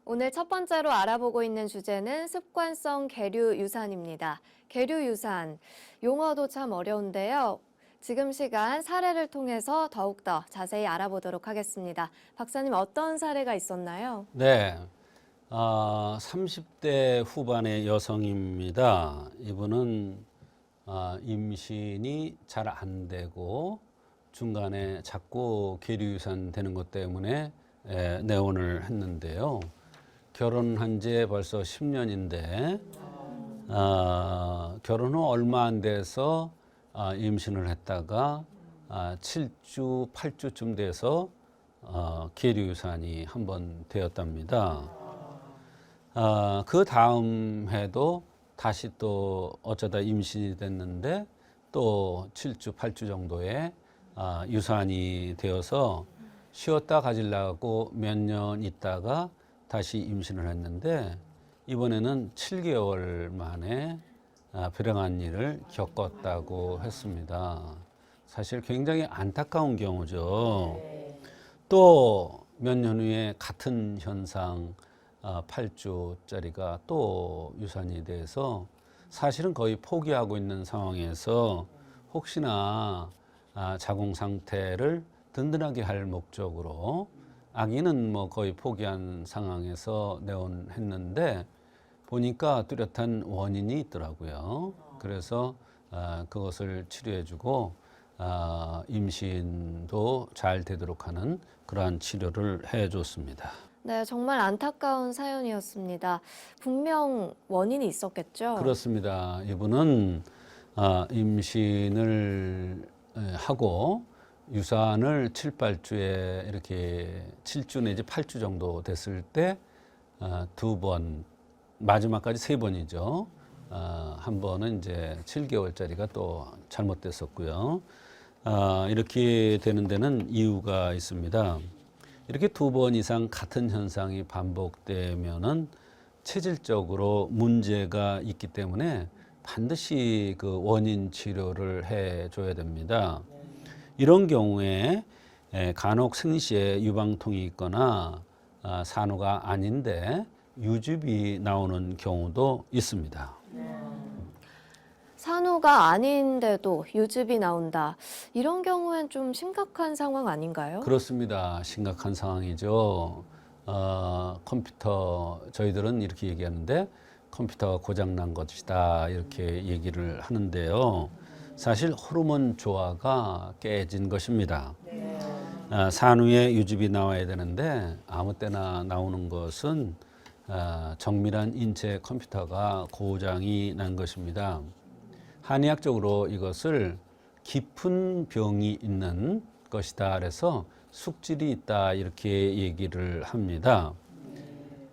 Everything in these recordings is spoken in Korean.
오늘 첫 번째로 알아보고 있는 주제는 습관성 계류 유산입니다. 계류 유산, 용어도 참 어려운데요. 지금 시간 사례를 통해서 더욱더 자세히 알아보도록 하겠습니다. 박사님, 어떤 사례가 있었나요? 네, 30대 후반의 여성입니다. 이분은 임신이 잘 안 되고 중간에 자꾸 계류유산 되는 것 때문에 내원을 했는데요. 결혼한 지 벌써 10년인데 결혼 후 얼마 안 돼서 임신을 했다가 7주, 8주쯤 돼서 계류유산이 한 번 되었답니다. 그 다음 해도 다시 또 어쩌다 임신이 됐는데 또 7주, 8주 정도에 유산이 되어서 쉬었다 가지려고 몇 년 있다가 다시 임신을 했는데 이번에는 7개월 만에 불행한 일을 겪었다고 했습니다. 사실 굉장히 안타까운 경우죠. 또 몇 년 후에 같은 현상 8주짜리가 또 유산이 돼서 사실은 거의 포기하고 있는 상황에서 혹시나 자궁 상태를 든든하게 할 목적으로 아기는 뭐 거의 포기한 상황에서 내원했는데 보니까 뚜렷한 원인이 있더라고요. 그래서 그것을 치료해주고 임신도 잘 되도록 하는 그러한 치료를 해줬습니다. 네, 정말 안타까운 사연이었습니다. 분명 원인이 있었겠죠? 그렇습니다. 이분은 임신을 하고 유산을 7, 8주에 이렇게 7주 내지 8주 정도 됐을 때 2번, 마지막까지 3번이죠. 한 번은 이제 7개월짜리가 또 잘못됐었고요. 이렇게 되는 데는 이유가 있습니다. 이렇게 2번 이상 같은 현상이 반복되면은 체질적으로 문제가 있기 때문에 반드시 그 원인 치료를 해줘야 됩니다. 이런 경우에 간혹 생시에 유방통이 있거나 산후가 아닌데 유즙이 나오는 경우도 있습니다. 산후가 아닌데도 유즙이 나온다. 이런 경우엔 좀 심각한 상황 아닌가요? 그렇습니다. 심각한 상황이죠. 컴퓨터, 저희들은 이렇게 얘기하는데 컴퓨터가 고장난 것이다 이렇게 얘기를 하는데요. 사실 호르몬 조화가 깨진 것입니다. 산후에 유즙이 나와야 되는데 아무 때나 나오는 것은 정밀한 인체 컴퓨터가 고장이 난 것입니다. 한의학적으로 이것을 깊은 병이 있는 것이다. 그래서 숙질이 있다 이렇게 얘기를 합니다.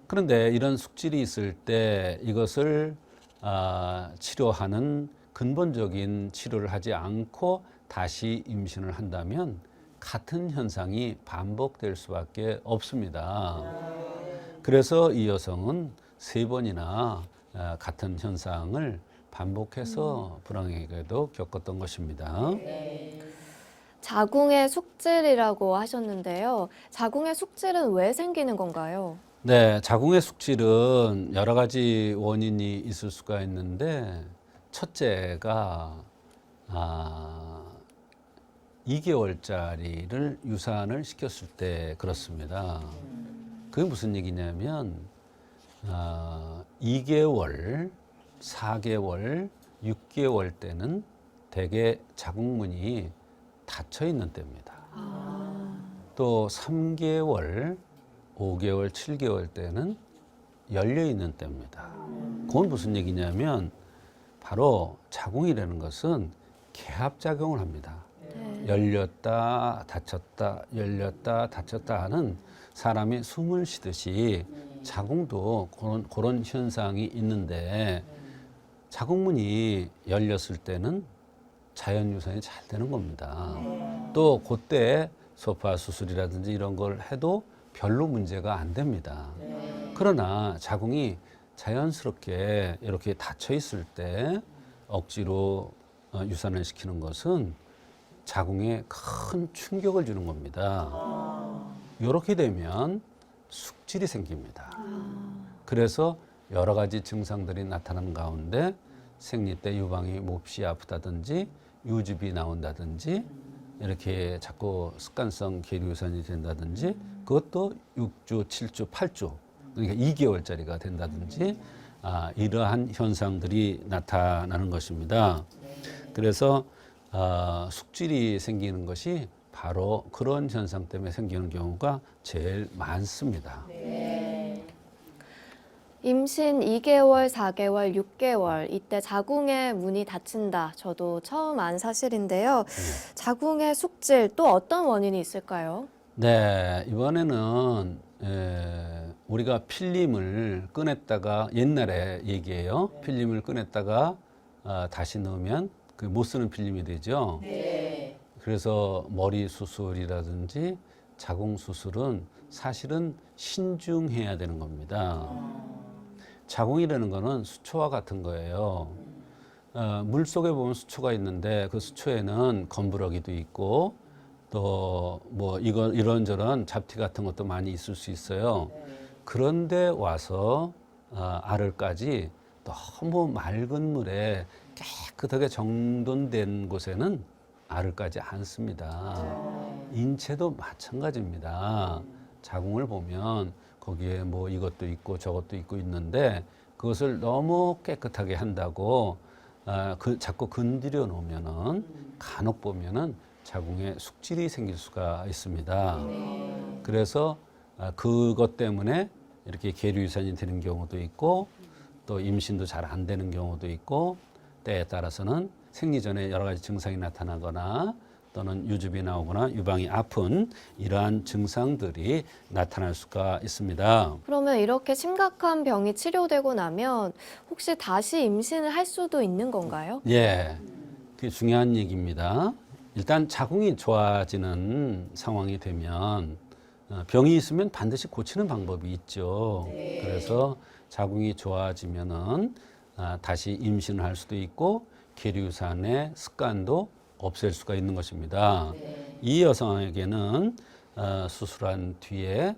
그런데 이런 숙질이 있을 때 이것을 치료하는 근본적인 치료를 하지 않고 다시 임신을 한다면 같은 현상이 반복될 수밖에 없습니다. 그래서 이 여성은 3번이나 같은 현상을 반복해서 불행하게도 겪었던 것입니다. 자궁의 숙질이라고 하셨는데요. 자궁의 숙질은 왜 생기는 건가요? 네, 자궁의 숙질은 여러 가지 원인이 있을 수가 있는데 첫째가 2개월짜리를 유산을 시켰을 때 그렇습니다. 그게 무슨 얘기냐면 2개월, 4개월, 6개월 때는 대개 자궁문이 닫혀 있는 때입니다. 또 3개월, 5개월, 7개월 때는 열려 있는 때입니다. 그건 무슨 얘기냐면 바로 자궁이라는 것은 개합작용을 합니다. 열렸다 닫혔다 열렸다 닫혔다 하는 사람이 숨을 쉬듯이 자궁도 그런 현상이 있는데 자궁문이 열렸을 때는 자연 유산이 잘 되는 겁니다. 또 그때 소파 수술이라든지 이런 걸 해도 별로 문제가 안 됩니다. 그러나 자궁이 자연스럽게 이렇게 닫혀 있을 때 억지로 유산을 시키는 것은 자궁에 큰 충격을 주는 겁니다. 이렇게 되면 숙질이 생깁니다. 그래서 여러 가지 증상들이 나타나는 가운데 생리 때 유방이 몹시 아프다든지 유즙이 나온다든지 이렇게 자꾸 습관성 계류유산이 된다든지 그것도 6주, 7주, 8주 그러니까 2개월짜리가 된다든지 이러한 현상들이 나타나는 것입니다. 그래서 숙질이 생기는 것이 바로 그런 현상 때문에 생기는 경우가 제일 많습니다. 임신 2개월, 4개월, 6개월 이때 자궁의 문이 닫힌다. 저도 처음 안 사실인데요. 자궁의 숙질 또 어떤 원인이 있을까요? 네, 이번에는 우리가 필름을 꺼냈다가 옛날에 얘기해요. 필름을 꺼냈다가 다시 넣으면 그 못 쓰는 필름이 되죠. 그래서 머리 수술이라든지 자궁 수술은 사실은 신중해야 되는 겁니다. 자궁이라는 거는 수초와 같은 거예요. 물 속에 보면 수초가 있는데 그 수초에는 검부러기도 있고 또 뭐 이런저런 잡티 같은 것도 많이 있을 수 있어요. 그런데 와서 알을까지 너무 맑은 물에 깨끗하게 정돈된 곳에는 알을 까지 않습니다. 인체도 마찬가지입니다. 자궁을 보면 거기에 뭐 이것도 있고 저것도 있고 있는데 그것을 너무 깨끗하게 한다고 자꾸 건드려 놓으면은 간혹 보면은 자궁에 숙질이 생길 수가 있습니다. 그래서 그것 때문에 이렇게 계류유산이 되는 경우도 있고 또 임신도 잘 안 되는 경우도 있고 때에 따라서는 생리 전에 여러 가지 증상이 나타나거나 또는 유즙이 나오거나 유방이 아픈 이러한 증상들이 나타날 수가 있습니다. 그러면 이렇게 심각한 병이 치료되고 나면 혹시 다시 임신을 할 수도 있는 건가요? 예, 그게 중요한 얘기입니다. 일단 자궁이 좋아지는 상황이 되면 병이 있으면 반드시 고치는 방법이 있죠. 그래서 자궁이 좋아지면은 다시 임신을 할 수도 있고 계류유산의 습관도 없앨 수가 있는 것입니다. 이 여성에게는 수술한 뒤에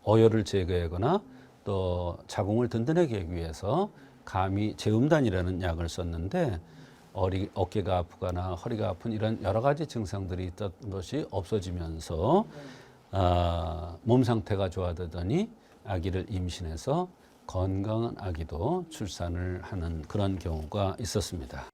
어혈을 제거하거나 또 자궁을 든든하게 하기 위해서 감히 제음단이라는 약을 썼는데 어깨가 아프거나 허리가 아픈 이런 여러 가지 증상들이 있던 것이 없어지면서 몸 상태가 좋아지더니 아기를 임신해서 건강한 아기도 출산을 하는 그런 경우가 있었습니다.